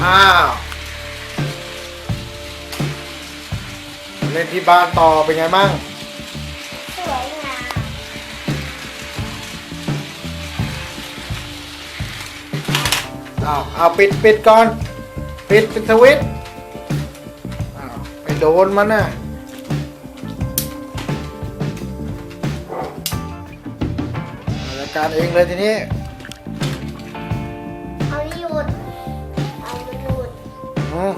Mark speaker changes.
Speaker 1: อ้าวเล่นที่บ้านต่อเป็นไงมั่ง
Speaker 2: สวยงาม
Speaker 1: เอาปิดก่อนปิดสวิตช์ไปโดนมันน่ะจัดการเองเลยทีนี้
Speaker 2: เอาไม่หยุดเอาไม่หยุด
Speaker 1: อืม